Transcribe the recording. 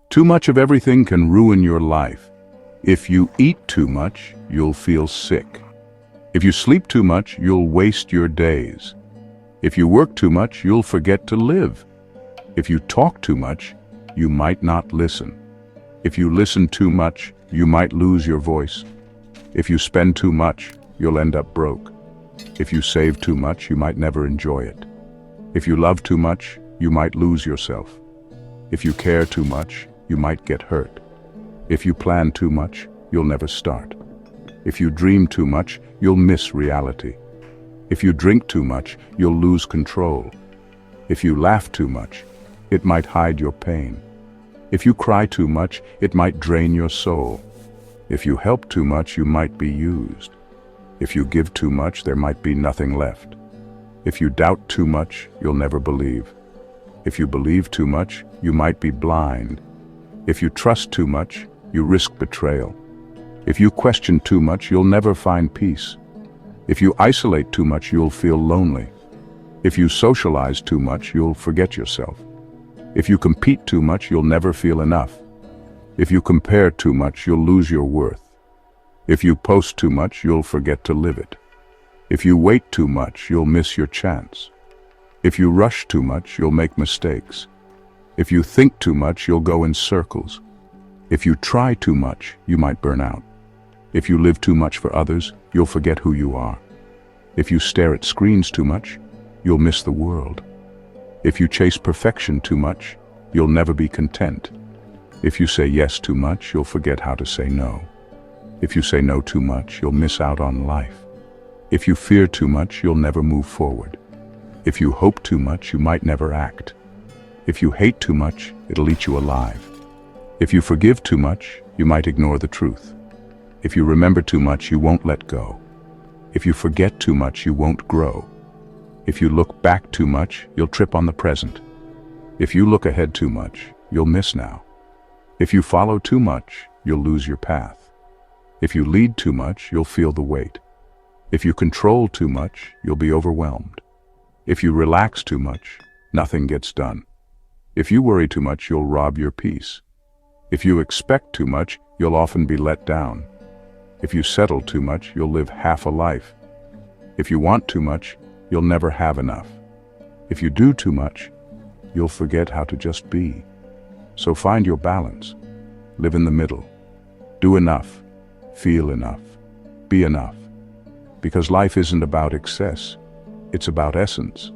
Too much of everything can ruin your life. If you eat too much, you'll feel sick. If you sleep too much, you'll waste your days. If you work too much, you'll forget to live. If you talk too much, you might not listen. If you listen too much, you might lose your voice. If you spend too much, you'll end up broke. If you save too much, you might never enjoy it. If you love too much, you might lose yourself. If you care too much, you might get hurt. If you plan too much, you'll never start. If you dream too much, you'll miss reality. If you drink too much, you'll lose control. If you laugh too much, it might hide your pain. If you cry too much, it might drain your soul. If you help too much, you might be used. If you give too much, there might be nothing left. If you doubt too much, you'll never believe. If you believe too much, you might be blind. If you trust too much, you risk betrayal. If you question too much, you'll never find peace. If you isolate too much, you'll feel lonely. If you socialize too much, you'll forget yourself. If you compete too much, you'll never feel enough. If you compare too much, you'll lose your worth. If you post too much, you'll forget to live it. If you wait too much, you'll miss your chance. If you rush too much, you'll make mistakes. If you think too much, you'll go in circles. If you try too much, you might burn out. If you live too much for others, you'll forget who you are. If you stare at screens too much, you'll miss the world. If you chase perfection too much, you'll never be content. If you say yes too much, you'll forget how to say no. If you say no too much, you'll miss out on life. If you fear too much, you'll never move forward. If you hope too much, you might never act. If you hate too much, it'll eat you alive. If you forgive too much, you might ignore the truth. If you remember too much, you won't let go. If you forget too much, you won't grow. If you look back too much, you'll trip on the present. If you look ahead too much, you'll miss now. If you follow too much, you'll lose your path. If you lead too much, you'll feel the weight. If you control too much, you'll be overwhelmed. If you relax too much, nothing gets done. If you worry too much, you'll rob your peace. If you expect too much, you'll often be let down. If you settle too much, you'll live half a life. If you want too much, you'll never have enough. If you do too much, you'll forget how to just be. So find your balance. Live in the middle. Do enough. Feel enough. Be enough. Because life isn't about excess. It's about essence.